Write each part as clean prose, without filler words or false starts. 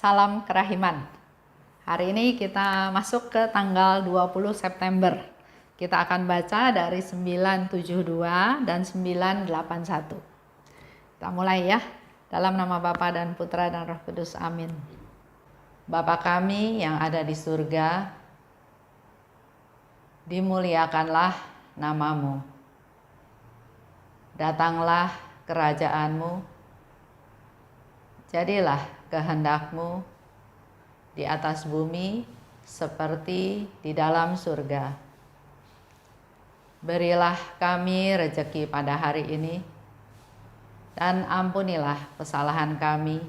Salam kerahiman. Hari ini kita masuk ke tanggal 20 September. Kita akan baca dari 972 dan 981. Kita mulai ya. Dalam nama Bapa dan Putra dan Roh Kudus. Amin. Bapa kami yang ada di surga, dimuliakanlah namamu. Datanglah kerajaanmu. Jadilah kehendakmu di atas bumi seperti di dalam surga. Berilah kami rejeki pada hari ini, dan ampunilah kesalahan kami,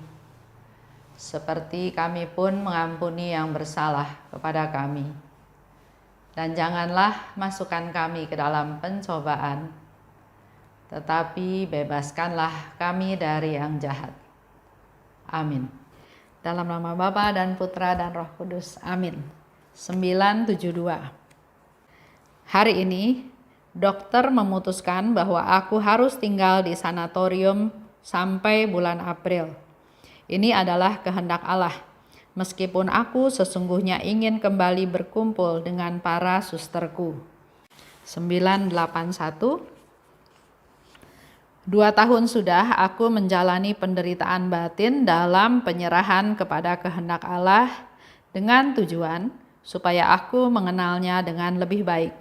seperti kami pun mengampuni yang bersalah kepada kami. Dan janganlah masukkan kami ke dalam pencobaan, tetapi bebaskanlah kami dari yang jahat. Amin. Dalam nama Bapa dan Putra dan Roh Kudus. Amin. 972. Hari ini, dokter memutuskan bahwa aku harus tinggal di sanatorium sampai bulan April. Ini adalah kehendak Allah, meskipun aku sesungguhnya ingin kembali berkumpul dengan para susterku. 981. 2 tahun sudah aku menjalani penderitaan batin dalam penyerahan kepada kehendak Allah dengan tujuan supaya aku mengenalnya dengan lebih baik.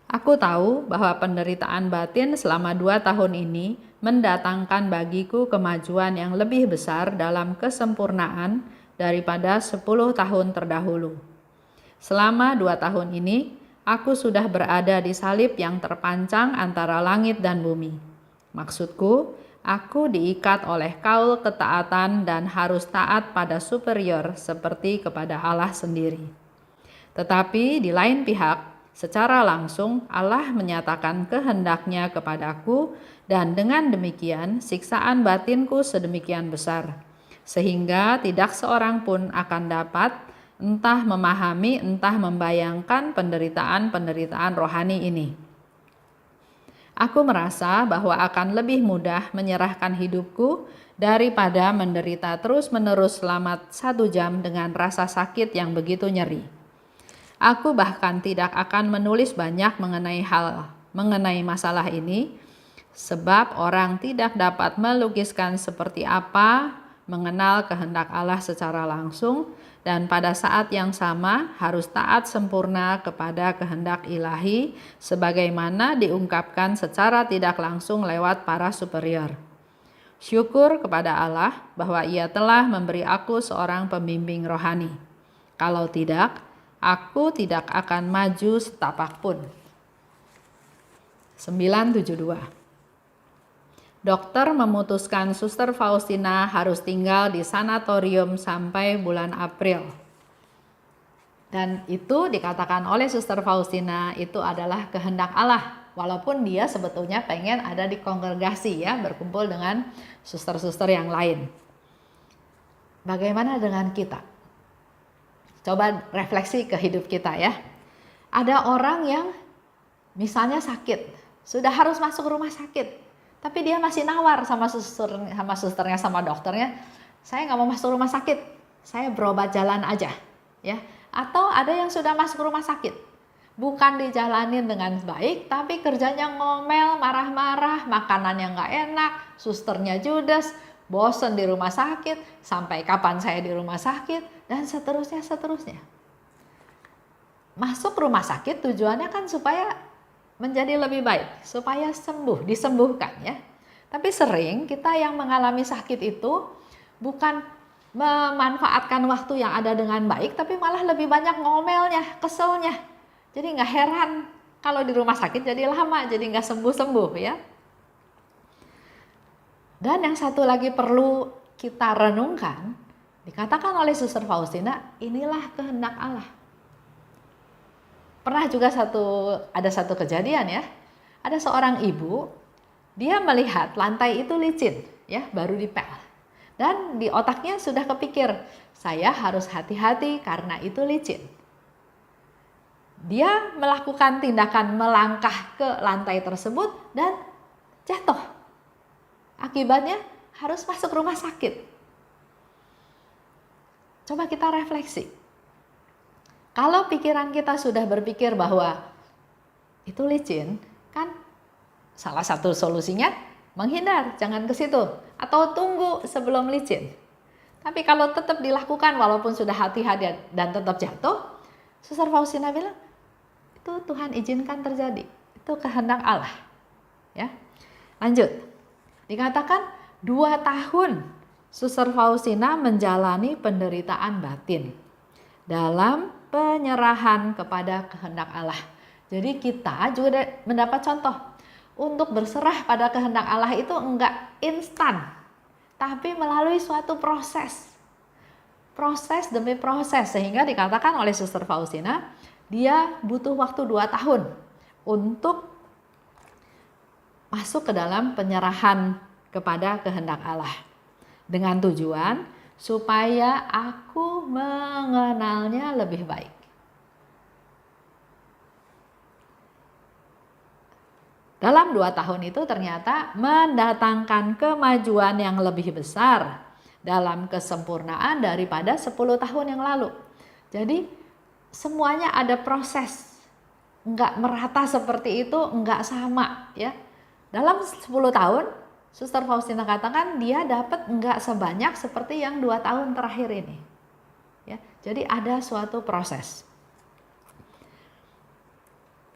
Aku tahu bahwa penderitaan batin selama 2 tahun ini mendatangkan bagiku kemajuan yang lebih besar dalam kesempurnaan daripada 10 tahun terdahulu. Selama 2 tahun ini, aku sudah berada di salib yang terpancang antara langit dan bumi. Maksudku, aku diikat oleh kaul ketaatan dan harus taat pada superior seperti kepada Allah sendiri. Tetapi di lain pihak, secara langsung Allah menyatakan kehendaknya kepadaku, dan dengan demikian siksaan batinku sedemikian besar, sehingga tidak seorang pun akan dapat entah memahami, entah membayangkan penderitaan-penderitaan rohani ini. Aku merasa bahwa akan lebih mudah menyerahkan hidupku daripada menderita terus-menerus selama 1 jam dengan rasa sakit yang begitu nyeri. Aku bahkan tidak akan menulis banyak mengenai masalah ini, sebab orang tidak dapat melukiskan seperti apa mengenal kehendak Allah secara langsung, dan pada saat yang sama harus taat sempurna kepada kehendak ilahi sebagaimana diungkapkan secara tidak langsung lewat para superior. Syukur kepada Allah bahwa Ia telah memberi aku seorang pembimbing rohani. Kalau tidak, aku tidak akan maju setapak pun. 972. Dokter memutuskan Suster Faustina harus tinggal di sanatorium sampai bulan April. Dan itu dikatakan oleh Suster Faustina itu adalah kehendak Allah. Walaupun dia sebetulnya pengen ada di kongregasi ya, berkumpul dengan suster-suster yang lain. Bagaimana dengan kita? Coba refleksi ke hidup kita ya. Ada orang yang misalnya sakit, sudah harus masuk rumah sakit. Tapi dia masih nawar sama susternya, sama dokternya, saya nggak mau masuk rumah sakit, saya berobat jalan aja, ya. Atau ada yang sudah masuk rumah sakit, bukan dijalanin dengan baik, tapi kerjanya ngomel, marah-marah, makanannya nggak enak, susternya judes, bosen di rumah sakit, sampai kapan saya di rumah sakit, dan seterusnya. Masuk rumah sakit tujuannya kan supaya menjadi lebih baik, supaya disembuhkan ya. Tapi sering kita yang mengalami sakit itu bukan memanfaatkan waktu yang ada dengan baik, tapi malah lebih banyak ngomelnya, keselnya. Jadi nggak heran kalau di rumah sakit jadi lama, jadi nggak sembuh-sembuh ya. Dan yang satu lagi perlu kita renungkan, dikatakan oleh Suster Faustina, inilah kehendak Allah. Pernah juga ada satu kejadian ya, ada seorang ibu, dia melihat lantai itu licin ya, baru dipel, dan di otaknya sudah kepikir, saya harus hati-hati karena itu licin. Dia melakukan tindakan melangkah ke lantai tersebut dan jatuh. Akibatnya harus masuk rumah sakit. Coba kita refleksi. Kalau pikiran kita sudah berpikir bahwa itu licin, kan salah satu solusinya menghindar, jangan ke situ. Atau tunggu sebelum licin. Tapi kalau tetap dilakukan walaupun sudah hati-hati dan tetap jatuh, Suster Faustina bilang, itu Tuhan izinkan terjadi. Itu kehendak Allah. Ya. Lanjut. Dikatakan 2 tahun Suster Faustina menjalani penderitaan batin dalam penyerahan kepada kehendak Allah. Jadi kita juga mendapat contoh. Untuk berserah pada kehendak Allah itu enggak instan, tapi melalui suatu proses. Proses demi proses, sehingga dikatakan oleh Suster Faustina, dia butuh waktu 2 tahun untuk masuk ke dalam penyerahan kepada kehendak Allah. Dengan tujuan supaya aku mengenalnya lebih baik. Dalam 2 tahun itu ternyata mendatangkan kemajuan yang lebih besar dalam kesempurnaan daripada 10 tahun yang lalu. Jadi semuanya ada proses, enggak merata seperti itu, enggak sama ya. Dalam 10 tahun, Suster Faustina katakan dia dapat enggak sebanyak seperti yang 2 tahun terakhir ini. Ya, jadi ada suatu proses.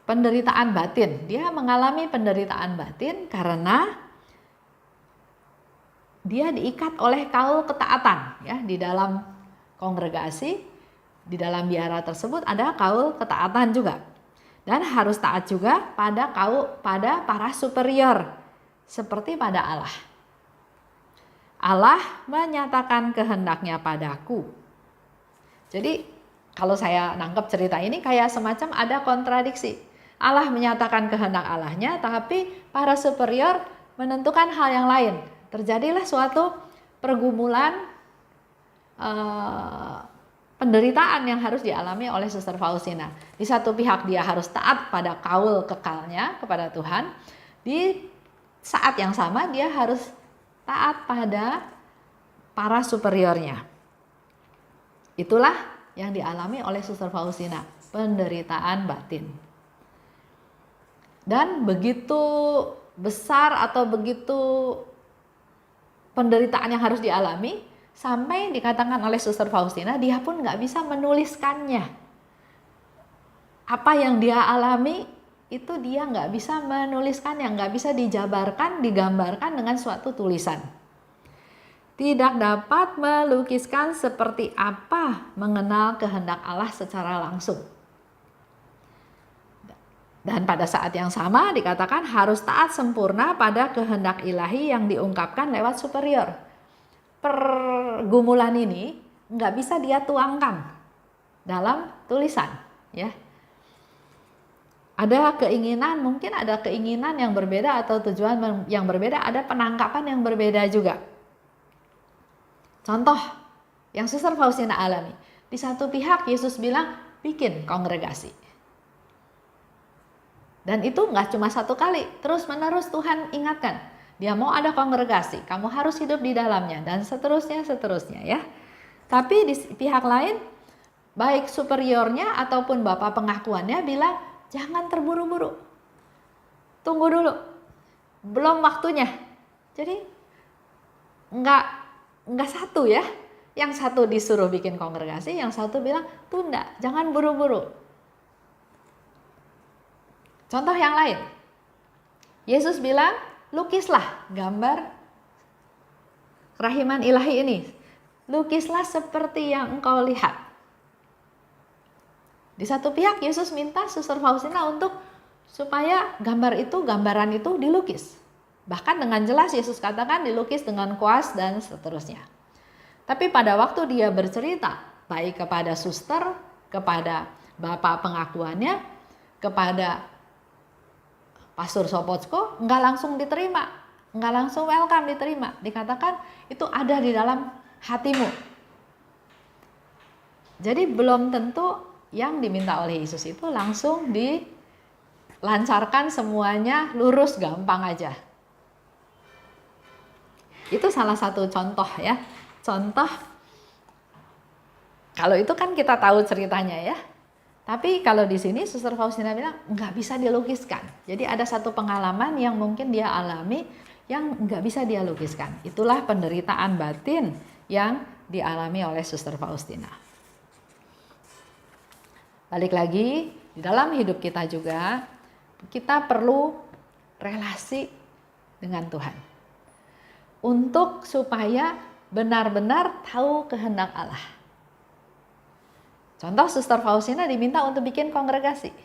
Penderitaan batin, dia mengalami penderitaan batin karena dia diikat oleh kaul ketaatan ya. Di dalam kongregasi, di dalam biara tersebut ada kaul ketaatan juga, dan harus taat juga pada para superior seperti pada Allah. Allah menyatakan kehendaknya padaku. Jadi kalau saya nangkep cerita ini kayak semacam ada kontradiksi. Allah menyatakan kehendak Allahnya, tapi para superior menentukan hal yang lain. Terjadilah suatu pergumulan, penderitaan yang harus dialami oleh Suster Faustina. Di satu pihak dia harus taat pada kaul kekalnya kepada Tuhan. Di saat yang sama dia harus taat pada para superiornya. Itulah yang dialami oleh Suster Faustina, penderitaan batin. Dan begitu besar atau begitu penderitaan yang harus dialami, sampai dikatakan oleh Suster Faustina, dia pun nggak bisa menuliskannya. Apa yang dia alami, itu dia nggak bisa menuliskannya, nggak bisa dijabarkan, digambarkan dengan suatu tulisan. Tidak dapat melukiskan seperti apa mengenal kehendak Allah secara langsung. Dan pada saat yang sama dikatakan harus taat sempurna pada kehendak ilahi yang diungkapkan lewat superior. Pergumulan ini nggak bisa dia tuangkan dalam tulisan, ya. Ada keinginan, mungkin ada keinginan yang berbeda atau tujuan yang berbeda, ada penangkapan yang berbeda juga. Contoh yang Suster Faustina alami, di satu pihak Yesus bilang bikin kongregasi. Dan itu nggak cuma satu kali, terus menerus Tuhan ingatkan, dia mau ada kongregasi, kamu harus hidup di dalamnya, dan seterusnya ya. Tapi di pihak lain, baik superiornya ataupun bapak pengakuannya bilang, jangan terburu-buru, tunggu dulu, belum waktunya. Jadi nggak satu ya, yang satu disuruh bikin kongregasi, yang satu bilang tunda, jangan buru-buru. Contoh yang lain, Yesus bilang, lukislah gambar kerahiman ilahi ini. Lukislah seperti yang engkau lihat. Di satu pihak Yesus minta Suster Faustina untuk supaya gambaran itu dilukis. Bahkan dengan jelas Yesus katakan dilukis dengan kuas dan seterusnya. Tapi pada waktu dia bercerita, baik kepada suster, kepada bapak pengakuannya, kepada Pastor Sopotsko, nggak langsung diterima, nggak langsung welcome diterima. Dikatakan itu ada di dalam hatimu. Jadi belum tentu yang diminta oleh Yesus itu langsung dilancarkan semuanya lurus gampang aja. Itu salah satu contoh ya, contoh Kalau itu kan kita tahu ceritanya ya. Tapi kalau di sini Suster Faustina bilang nggak bisa dilukiskan. Jadi ada satu pengalaman yang mungkin dia alami yang nggak bisa dia lukiskan. Itulah penderitaan batin yang dialami oleh Suster Faustina. Balik lagi, di dalam hidup kita juga, kita perlu relasi dengan Tuhan. Untuk supaya benar-benar tahu kehendak Allah. Contoh Suster Faustina diminta untuk bikin kongregasi.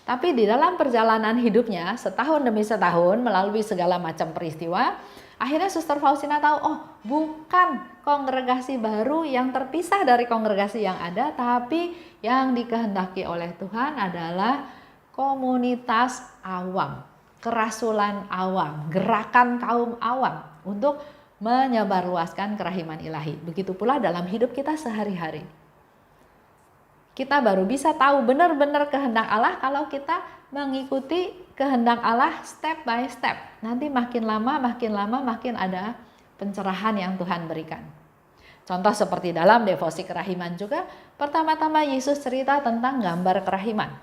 Tapi di dalam perjalanan hidupnya, setahun demi setahun melalui segala macam peristiwa, akhirnya Suster Faustina tahu, oh bukan kongregasi baru yang terpisah dari kongregasi yang ada, tapi yang dikehendaki oleh Tuhan adalah komunitas awam, kerasulan awam, gerakan kaum awam untuk menyebarluaskan kerahiman ilahi. Begitu pula dalam hidup kita sehari-hari. Kita baru bisa tahu benar-benar kehendak Allah kalau kita mengikuti kehendak Allah step by step. Nanti makin lama makin ada pencerahan yang Tuhan berikan. Contoh seperti dalam devosi kerahiman juga, pertama-tama Yesus cerita tentang gambar kerahiman.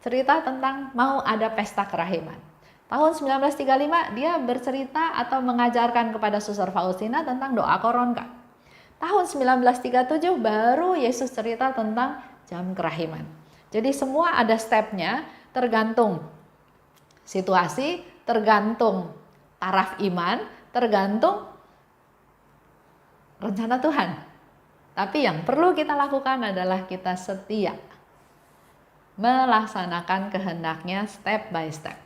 Cerita tentang mau ada pesta kerahiman. Tahun 1935 dia bercerita atau mengajarkan kepada Suster Faustina tentang doa koronka. Tahun 1937 baru Yesus cerita tentang jam kerahiman. Jadi semua ada stepnya, tergantung situasi, tergantung taraf iman, tergantung rencana Tuhan. Tapi yang perlu kita lakukan adalah kita setia melaksanakan kehendaknya step by step.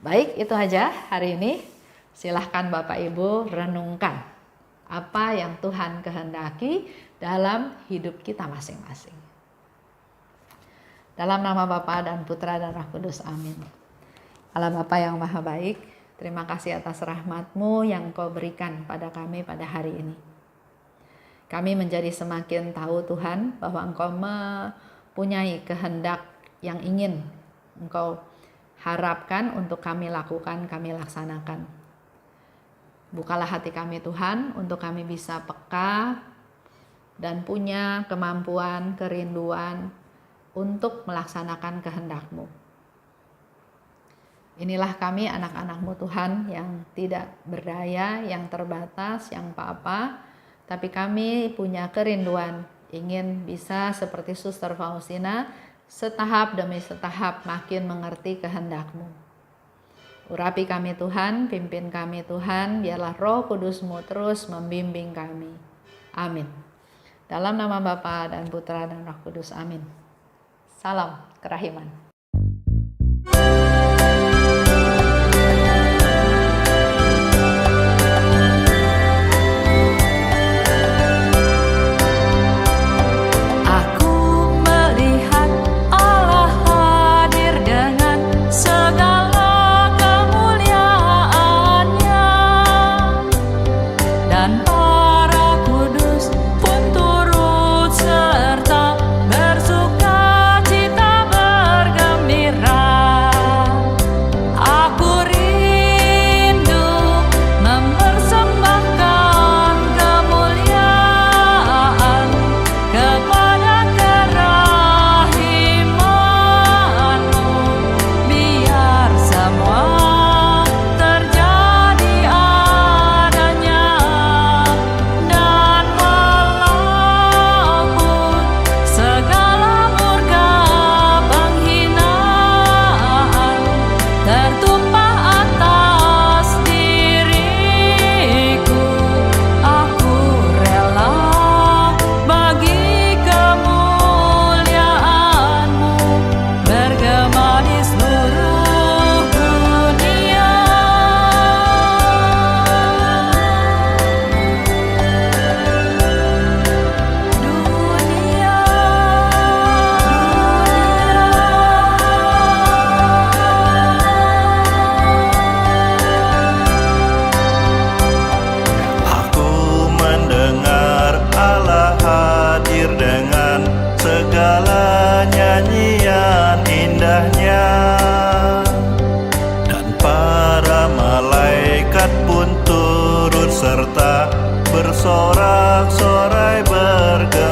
Baik, itu aja hari ini. Silahkan Bapak Ibu renungkan apa yang Tuhan kehendaki dalam hidup kita masing-masing. Dalam nama Bapa dan Putra dan Roh Kudus, amin. Allah Bapa yang Maha Baik, terima kasih atas rahmat-Mu yang Kau berikan pada kami pada hari ini. Kami menjadi semakin tahu Tuhan bahwa Engkau mempunyai kehendak yang ingin Engkau harapkan untuk kami lakukan, kami laksanakan. Bukalah hati kami Tuhan untuk kami bisa peka dan punya kemampuan, kerinduan untuk melaksanakan kehendak-Mu. Inilah kami anak-anak-Mu Tuhan yang tidak berdaya, yang terbatas, yang apa-apa, tapi kami punya kerinduan ingin bisa seperti Suster Faustina, setahap demi setahap makin mengerti kehendak-Mu. Urapi kami Tuhan, pimpin kami Tuhan, biarlah Roh Kudus-Mu terus membimbing kami. Amin. Dalam nama Bapa dan Putra dan Roh Kudus, amin. Salam kerahiman. serta bersorak-sorai bergembira.